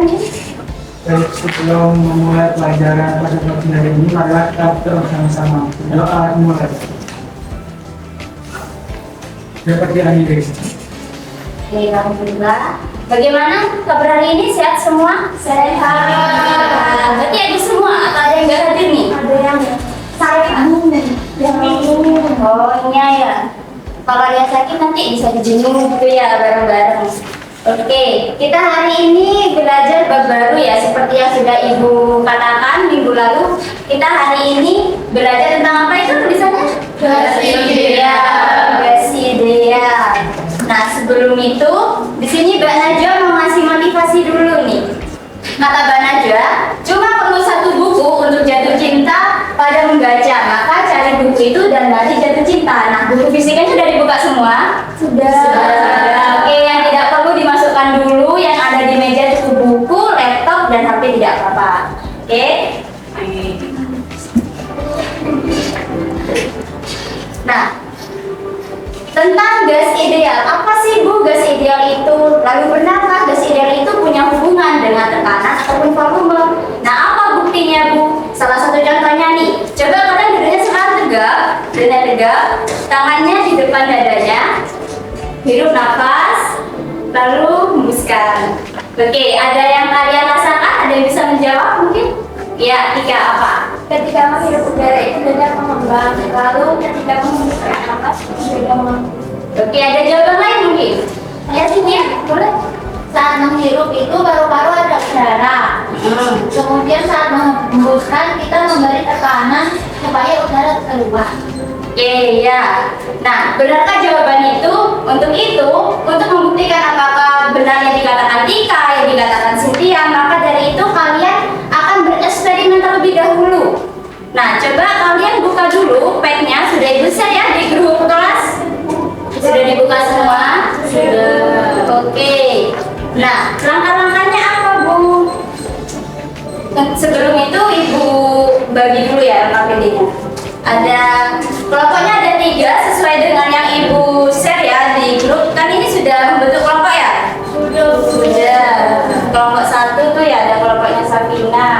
nih. Baik, sebelum memulai pelajaran pada pagi hari ini, marilah kita bersama-sama berdoa mulai. Dapat diakhiri. Oke, alhamdulillah. Bagaimana kabar hari ini? Sehat semua? Sehat. Berarti ada semua atau ada yang nggak hadir nih? Ada yang sakit nih. Oh iya ya. Kalau ada yang sakit nanti bisa dijenguk gitu ya bareng-bareng. Oke, kita hari ini belajar bab baru ya, seperti yang sudah Ibu katakan minggu lalu. Kita hari ini belajar tentang apa itu tulisannya? Gas ideal. Gas ideal. Nah, sebelum itu, di sini Mbak Najwa mau ngasih motivasi dulu nih. Kata Mbak Najwa, cuma perlu satu buku untuk jatuh cinta pada membaca. Maka cari buku itu dan mari jatuh cinta. Nah, buku fisikanya sudah dibuka semua? Sudah. Oke, yang tidak perlu dimasukkan dulu, yang ada di meja itu buku, laptop, dan HP tidak apa-apa. Oke? Nah, tentang gas ideal, apa sih Bu gas ideal itu? Lalu benarkah gas ideal itu punya hubungan dengan tekanan ataupun volume? Nah, apa buktinya Bu? Salah satu contohnya nih, coba kalian duduknya sekarang tegap, dada tegap, tangannya di depan dadanya, hirup nafas, lalu hembuskan. Oke, ada yang kalian rasakan? Ada yang bisa menjawab mungkin? Ya, Tika, apa? Ketika menghirup udara itu dada mengembang, lalu ketika menghembuskan nafas dada mengembang. Oke, ada jawaban lain mungkin? Ya sini ya, boleh. Saat menghirup itu paru-paru ada udara. Kemudian saat menghembuskan kita memberi tekanan supaya udara keluar. Oke, ya. Nah, benarkah jawaban itu? Untuk membuktikan apakah benar yang dikatakan Tika, yang dikatakan Cynthia, maka dari itu kalian akan bereksperimen terlebih dahulu. Nah, coba kalian buka dulu padnya, sudah Ibu share ya di grup kelas? Sudah dibuka semua? Sudah. Oke. Nah, langkah-langkahnya apa, Bu? Sebelum itu Ibu bagi dulu ya langkah-langkahnya. Ada kelompoknya ada 3 sesuai dengan yang Ibu share ya di grup. Kan ini sudah membentuk kelompok ya? Sudah. Kelompok 1 tuh ya ada kelompoknya Safina.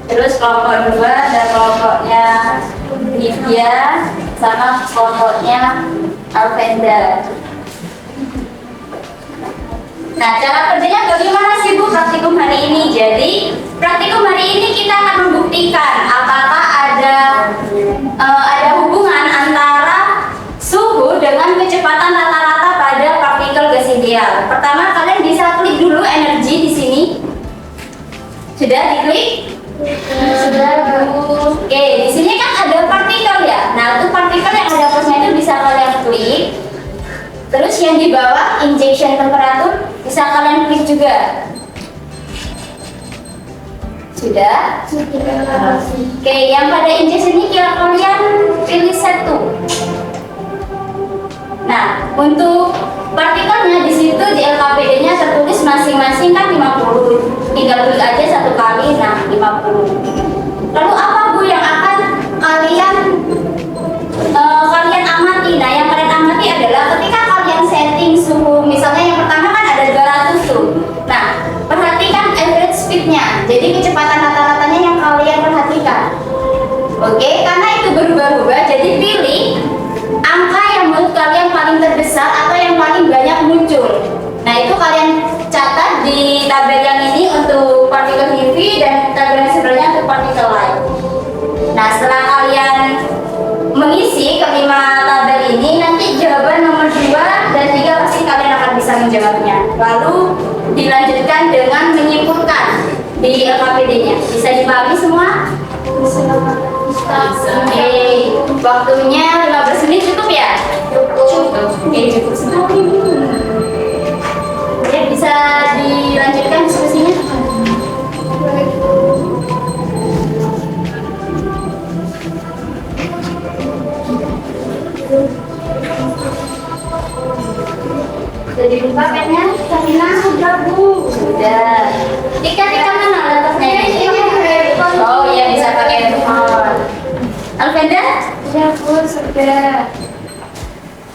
Terus kelompok 2 ada kelompoknya Lydia sama kelompoknya Alvenda. Nah, cara kerjanya bagaimana sih Bu praktikum hari ini? Jadi, praktikum hari ini kita akan membuktikan apakah ada hubungan antara suhu dengan kecepatan rata-rata pada partikel gas ideal. Pertama, kalian bisa klik dulu energi di sini. Sudah diklik? Sudah, Bu. Oke, di sini kan ada partikel ya. Nah, untuk partikel yang ada plusnya itu bisa kalian klik. Terus yang di bawah injection temperatur bisa kalian klik juga. Sudah? Sudah. Oke, yang pada injection ini kalian pilih satu. Nah, untuk partikelnya di situ di LKPD-nya tertulis masing-masing kan 50. Tinggal klik aja satu kali, nah 50. Lalu apa Bu yang akan kalian amati? Nah, yang kalian amati adalah ketika kalian setting suhu, misalnya yang pertama kan ada 200 tuh. Nah, perhatikan average speed-nya. Jadi kecepatan rata-ratanya yang kalian perhatikan. Oke, karena itu berubah-ubah, jadi pilih angka yang menurut kalian paling terbesar atau yang paling banyak muncul. Nah, itu kalian catat di tabel yang ini untuk partikel heavy dan tabel yang sebelumnya untuk partikel light. Nah, setelah kalian mengisi kelima tabel ini, nanti jawaban nomor 2 dan 3 pasti kalian akan bisa menjawabnya. Lalu dilanjutkan dengan menyimpulkan di LKPD-nya. Bisa dipahami semua? Bisa. Oke, waktunya 15 menit cukup ya? Cukup. Oke, cukup sekali. Oke, bisa dilanjutkan diskusinya? Sudah dibuka pennya? Safina sudah Bu. Sudah. Tika mana laptopnya? Oh iya, bisa pakai handphone. Alvenda? Ya Bu, sudah.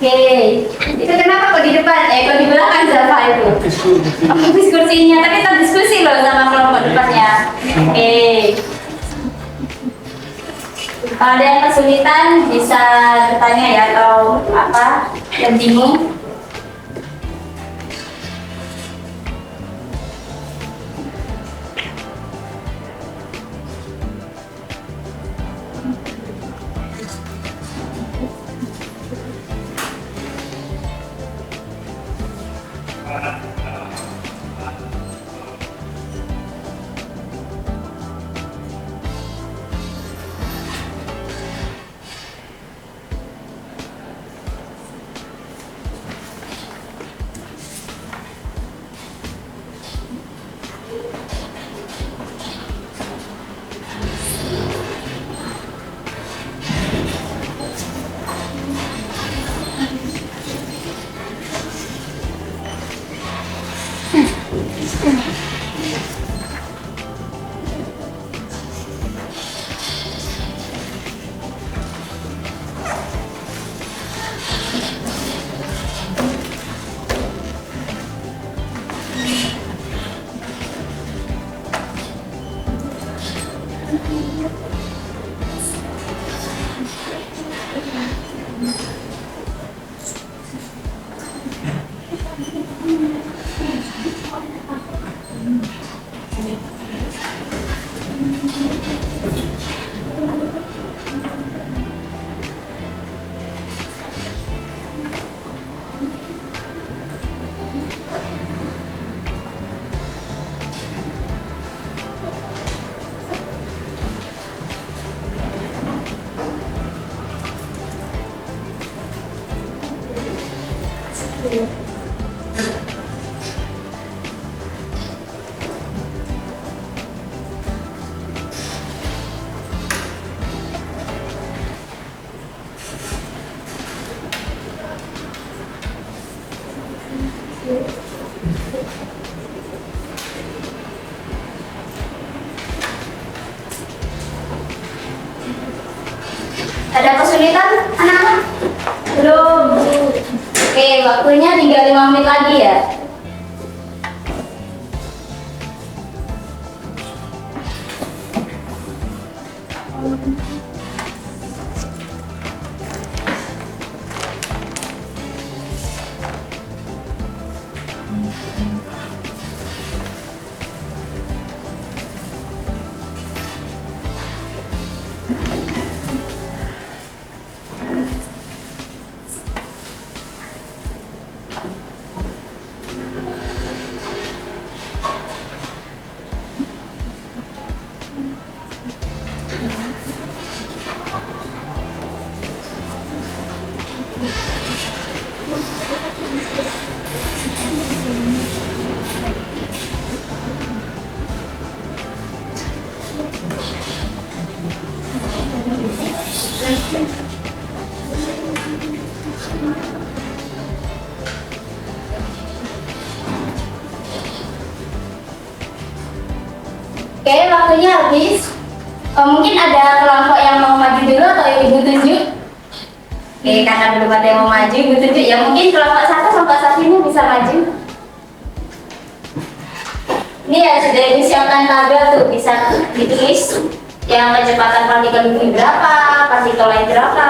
Oke, itu kenapa kok di depan? Kok di belakang Zalfa itu? Diskusinya, tapi kita diskusi loh sama kelompok depannya. Oke. Kalau ada yang kesulitan bisa bertanya ya atau apa yang bingung. Ada kesulitan anak-anak? Belum. Oke, waktunya tinggal 5 menit lagi ya. Oke, waktunya habis. Mungkin ada kelompok yang mau maju dulu atau ibu tunjuk? Oke, karena belum ada yang mau maju, ibu tunjuk. Ya mungkin kelompok satu ini bisa maju. Ini ya sudah disiapkan tabel tuh, bisa ditulis yang kecepatan partikel bumi berapa, partikel lain berapa.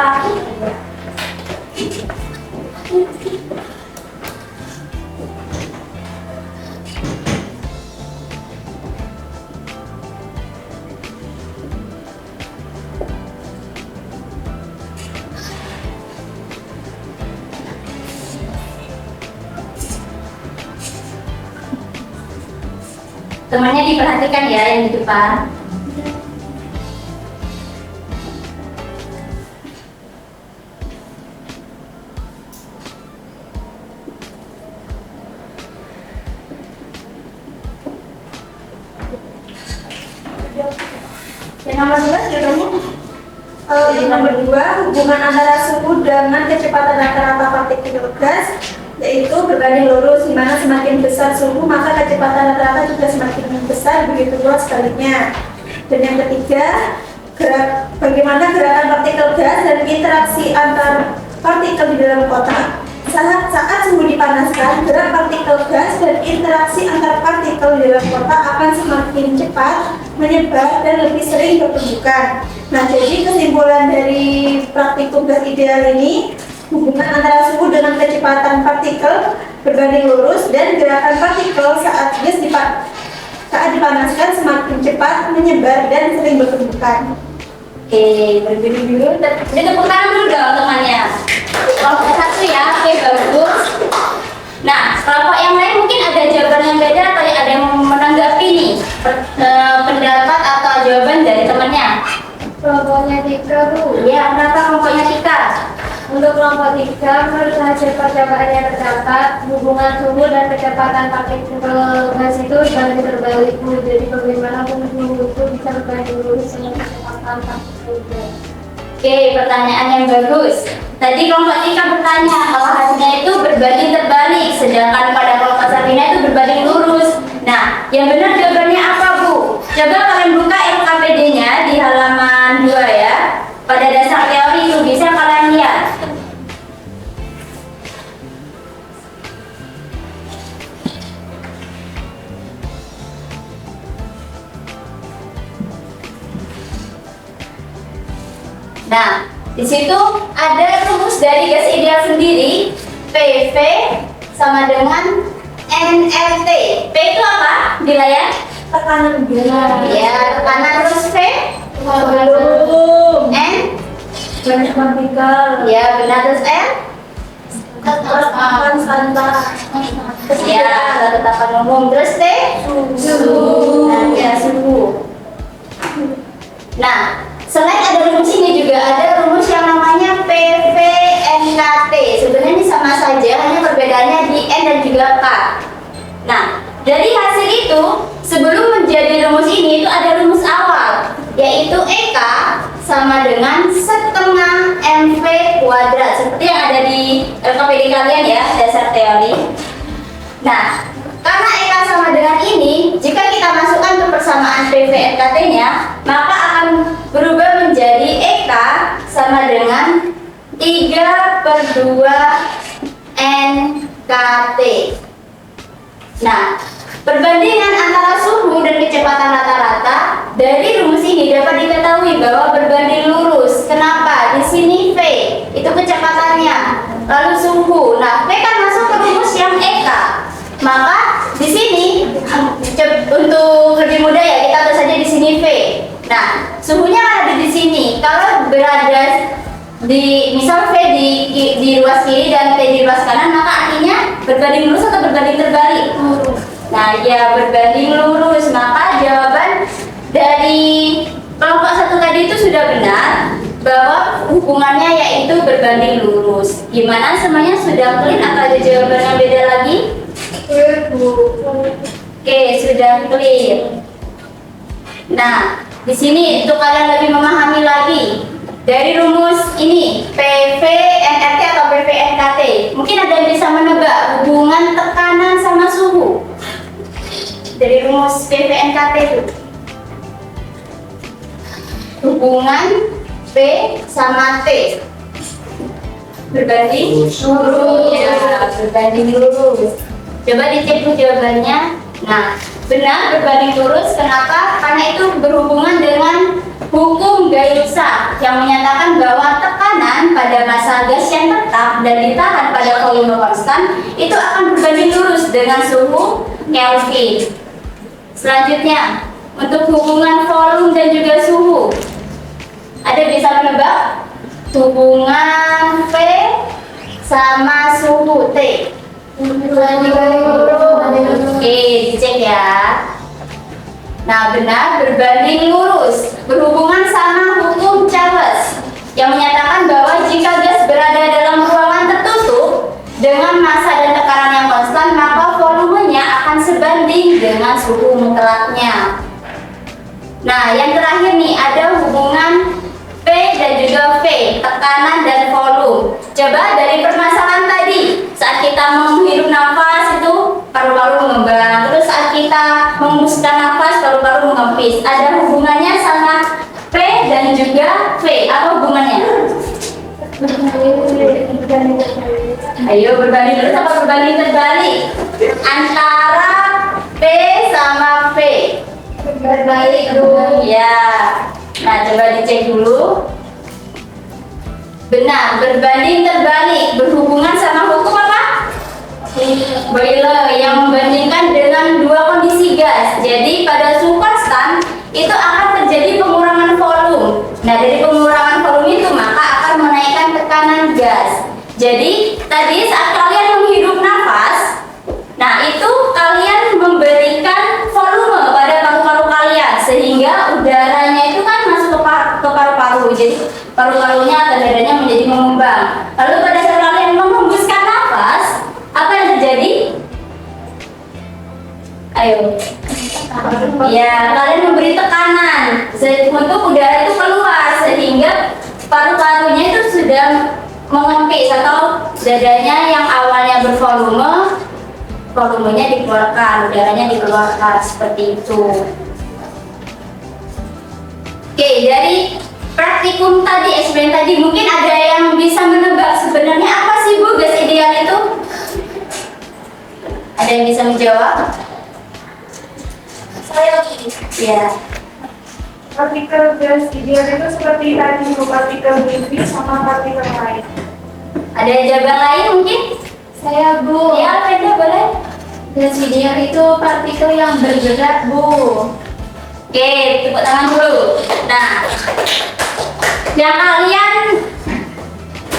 Temannya diperhatikan ya yang di depan. Yang nomor 2 jawabannya? Nomor 2, hubungan antara suhu dengan kecepatan rata-rata partikel gas yaitu berbanding lurus, di mana semakin besar suhu maka kecepatan rata-rata juga semakin besar, begitu pula sebaliknya. Dan yang ketiga, bagaimana gerakan partikel gas dan interaksi antar partikel di dalam kotak. Saat suhu dipanaskan, gerak partikel gas dan interaksi antar partikel di dalam kotak akan semakin cepat menyebar dan lebih sering bertumbukan. Nah, jadi kesimpulan dari praktik tugas ideal ini, hubungan antara suhu dengan kecepatan partikel berbanding lurus dan gerakan partikel saat dipanaskan semakin cepat menyebar dan sering bertumbukan. Oke, berbeda dulu. Jadi tepuk tangan dulu dong temannya. Kelompok satu ya, oke bagus. Nah, kelompok yang lain mungkin ada jawaban yang beda atau ada yang menanggapi nih pendapat atau jawaban dari temannya. Kelompoknya 3 Bu. Iya, kenapa kelompoknya Tika? Untuk kelompok 3, menurut hasil percobaan yang terdapat, hubungan suhu dan kecepatan partikel gas itu dibanding terbalik Bu. Jadi bagaimana suhu itu bisa berbanding lurus dengan kecepatan partikel gas? Oke, pertanyaan yang bagus. Tadi kelompok Tika bertanya kalau hasilnya itu berbanding terbalik, sedangkan pada kelompok Sabrina itu berbanding lurus. Nah, yang benar jawabannya apa Bu? Coba kalian buka LKPD-nya di halaman 2 ya. Pada dasar teori itu bisa kalian lihat. Nah, di situ ada rumus dari gas ideal sendiri, PV sama dengan nRT. P itu apa? Di layar? Tekanan udara. Ya, tekanan terus V. Volume. N. Banyak partikel. Ya, benar terus N. Tekanan standar. Ya, ketetapan umum terus T. Suhu. Nah, ya suhu. Nah, selain ada rumus ini juga ada rumus yang namanya PVNKT. Sebenarnya ini sama saja, hanya perbedaannya di N dan juga K. Nah, dari hasil itu, sebelum menjadi rumus ini itu ada rumus awal, yaitu EK sama dengan setengah MV kuadrat. Seperti yang ada di LKPD kalian ya, dasar teori. Nah, karena EK sama dengan ini, jika kita masukkan ke persamaan PVNKT-nya, maka akan berubah menjadi EK sama dengan 3/2 NKT. Nah, perbandingan antara suhu dan kecepatan rata-rata dari rumus ini dapat diketahui bahwa berbanding lurus. Kenapa? Di sini V itu kecepatannya, lalu suhu. Nah, V kan masuk ke rumus yang EK. Maka di sini untuk lebih mudah ya kita tulis saja di sini V. Nah, suhunya kan ada di sini. Kalau berada di misal V di ruas kiri dan T di ruas kanan, maka artinya berbanding lurus atau berbanding terbalik? Nah, ya berbanding lurus. Maka jawaban dari kelompok satu tadi itu sudah benar bahwa hubungannya yaitu berbanding lurus. Gimana semuanya sudah clear atau ada jawaban yang beda lagi? Oke, sudah clear. Nah, di sini untuk kalian lebih memahami lagi dari rumus ini PV nRT atau PV NKT, mungkin ada yang bisa menebak hubungan tekanan sama suhu dari rumus PV NKT itu. Hubungan P sama T berbanding lurus. Ya, berbanding lurus. Coba dicek tuh jawabannya. Nah, benar berbanding lurus. Kenapa? Karena itu berhubungan dengan hukum Gay-Lussac yang menyatakan bahwa tekanan pada massa gas yang tetap dan ditahan pada volume konstan itu akan berbanding lurus dengan suhu Kelvin. Selanjutnya, untuk hubungan volume dan juga suhu, ada bisa menebak hubungan V sama suhu T? Oke, dicek ya. Nah, benar berbanding lurus, berhubungan sama hukum Charles yang menyatakan bahwa jika gas berada dalam ruangan tertutup dengan massa dan tekanan yang konstan, maka volumenya akan sebanding dengan suhu mutlaknya. Nah, yang terakhir nih ada hubungan P dan juga V, tekanan dan volume. Coba dari permasalahan tadi, saat kita menghirup nafas itu paru-paru mengembang, terus saat kita menghembuskan nafas paru-paru mengempis. Ada hubungannya sama P dan juga V. Apa hubungannya? Berbanding terbalik. Ayo berbanding lurus apa berbanding terbalik? Antara P sama V. Berbalik. Ya. Nah, coba dicek dulu. Benar, berbanding terbalik berhubungan sama hukum apa? Boiler yang membandingkan dengan dua kondisi gas. Jadi pada suhu konstan itu akan terjadi pengurangan volume. Nah, dari pengurangan volume itu maka akan menaikkan tekanan gas. Jadi tadi saat kalian menghirup nafas, nah itu kalian memberikan volume pada paru-paru kalian sehingga udaranya itu kan masuk ke paru-paru. Jadi paru-parunya atau dadanya menjadi mengembang. Lalu pada saat kalian menghembuskan nafas, apa yang terjadi? Ayo. Ya, kalian memberi tekanan untuk udara itu keluar sehingga paru-parunya itu sudah mengempis atau dadanya yang awalnya bervolume, volumenya dikeluarkan, udaranya dikeluarkan seperti itu. Oke, dari praktikum tadi, eksperimen tadi, mungkin ada yang bisa menebak sebenarnya apa sih Bu gas ideal itu? Ada yang bisa menjawab? Saya Ya. partikel gas ideal itu seperti tadi partikel bibit sama partikel lain. Ada jawaban lain mungkin? Saya Bu. Ya, beda boleh. Gas ideal itu partikel yang bergerak Bu. Oke, tepuk tangan dulu. Nah, yang kalian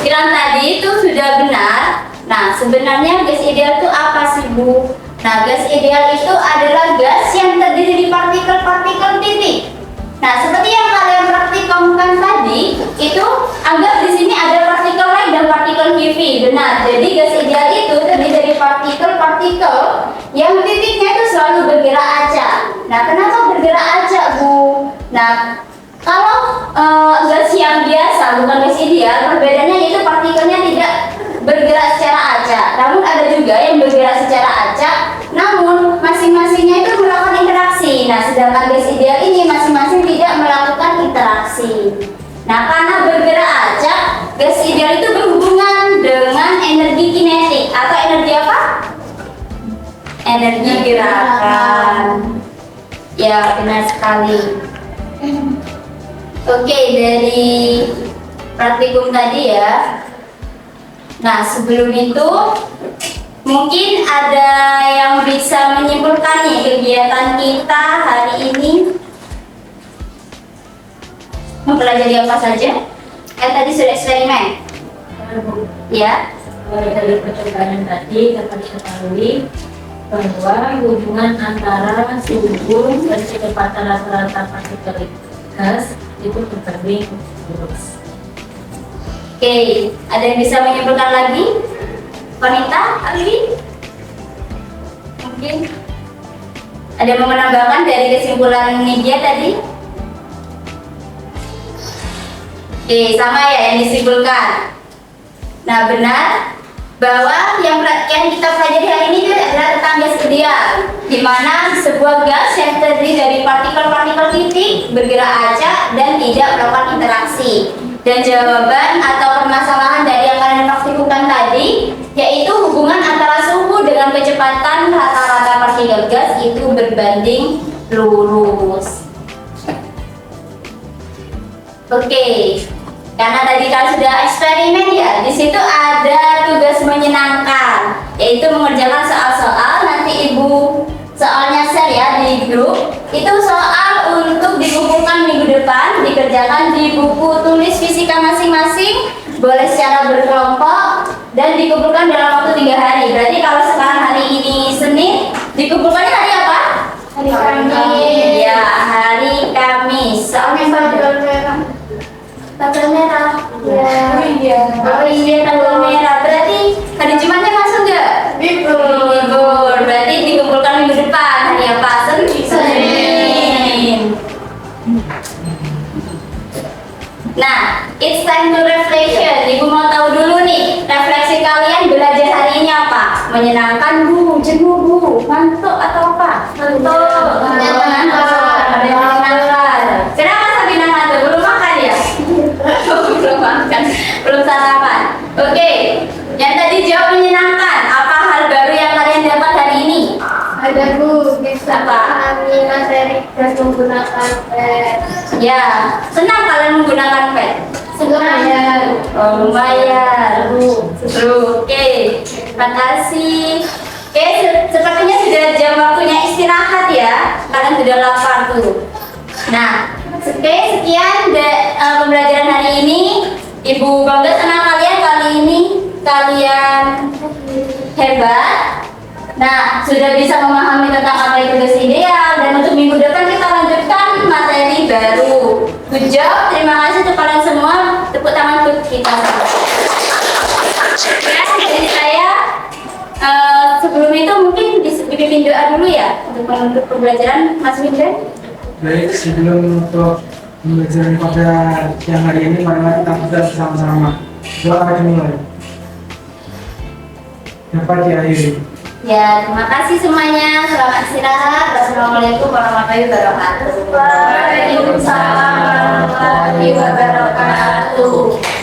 bilang tadi itu sudah benar. Nah, sebenarnya gas ideal itu apa sih Bu? Nah, gas ideal itu adalah gas yang terdiri dari partikel-partikel titik. Nah, seperti yang kalian praktikumkan tadi, itu anggap di sini ada partikel light dan partikel UV. Benar. Jadi gas ideal itu terdiri dari partikel-partikel yang titiknya itu selalu bergerak acak. Nah, kenapa bergerak acak, Bu? Nah, kalau gas yang biasa bukan gas ideal, perbedaannya yaitu partikelnya tidak bergerak secara acak. Namun ada juga yang bergerak secara acak, namun masing-masingnya itu melakukan interaksi. Nah, sedangkan gas ideal ini masing-masing tidak melakukan interaksi. Nah, karena bergerak acak, gas ideal itu berhubungan dengan energi kinetik atau energi apa? Energi gerakan. Ya, benar sekali. Oke, dari praktikum tadi ya. Nah, sebelum itu mungkin ada yang bisa menyimpulkan nih kegiatan kita hari ini mempelajari apa saja? Tadi sudah eksperimen. Ya. Dari percobaan yang tadi dapat diketahui bahwa hubungan antara suhu dan kecepatan rata-rata partikel gas itu berbanding lurus. Oke, ada yang bisa menyimpulkan lagi? Wanita, Ali? Mungkin ada yang mau menambahkan dari kesimpulan media tadi? Oke, sama ya yang disimpulkan. Nah, benar bahwa yang kita pelajari hari ini adalah tentang gas ideal, di mana sebuah gas yang terdiri dari partikel-partikel titik bergerak acak dan tidak melakukan interaksi. Dan jawaban atau permasalahan dari yang kalian praktikumkan tadi yaitu hubungan antara suhu dengan kecepatan rata-rata partikel gas itu berbanding lurus. Oke, karena tadi kalian sudah eksperimen ya, di situ ada tugas menyenangkan, yaitu mengerjakan soal-soal. Nanti ibu soalnya share ya di grup. Itu soal untuk dikumpulkan minggu depan, dikerjakan di buku tulis fisika masing-masing, boleh secara berkelompok dan dikumpulkan dalam waktu 3 hari. Berarti kalau sekarang hari ini Senin, dikumpulkannya hari apa? Hari Kamis. Ya, hari Kamis. Soalnya Tanggal merah. tanggal merah. Ya. Oh iya, tanggal merah. Berarti hari Jumatnya masuk nggak? Libur. Berarti dikumpulkan minggu depan. Hari apa? Senin. Nah, it's time to reflection. Ibu mau tahu dulu nih, refleksi kalian belajar hari ini apa? Menyenangkan Bu, jenuh Bu, ngantuk atau apa? Ngantuk. Ada yang menyenangkan. Kenapa sampai ngantuk? Belum makan ya? Belum makan. Belum sarapan. sarapan. Oke, yang tadi jawab menyenangkan. Apa hal baru yang kalian dapat hari ini? Ada Bu, bisa memahami materi dan menggunakan pet. Ya, senang kalian menggunakan pet. Lumayan. Oh, lumayan. Seru. Oke, makasih. Oke, sepertinya sudah jam waktunya istirahat ya. Kalian sudah lapar tuh. Nah, oke, sekian pembelajaran hari ini. Ibu bangga sama kalian kali ini. Kalian hebat. Nah, sudah bisa memahami tentang apa itu tugas ideal. Dan untuk minggu depan kita lanjutkan materi baru. Good job, terima kasih untuk kalian semua. Tepuk tangan untuk kita. Ya, dari saya sebelum itu mungkin dipimpin doa dulu ya untuk menutup pembelajaran Mas Winda. Baik, sebelum untuk pembelajaran pada siang hari ini, marilah kita berdoa bersama-sama. Doa dimulai. Dapat diakhiri. Ya, terima kasih semuanya. Selamat istirahat. Wassalamualaikum warahmatullahi wabarakatuh. Waalaikumsalam warahmatullahi wabarakatuh.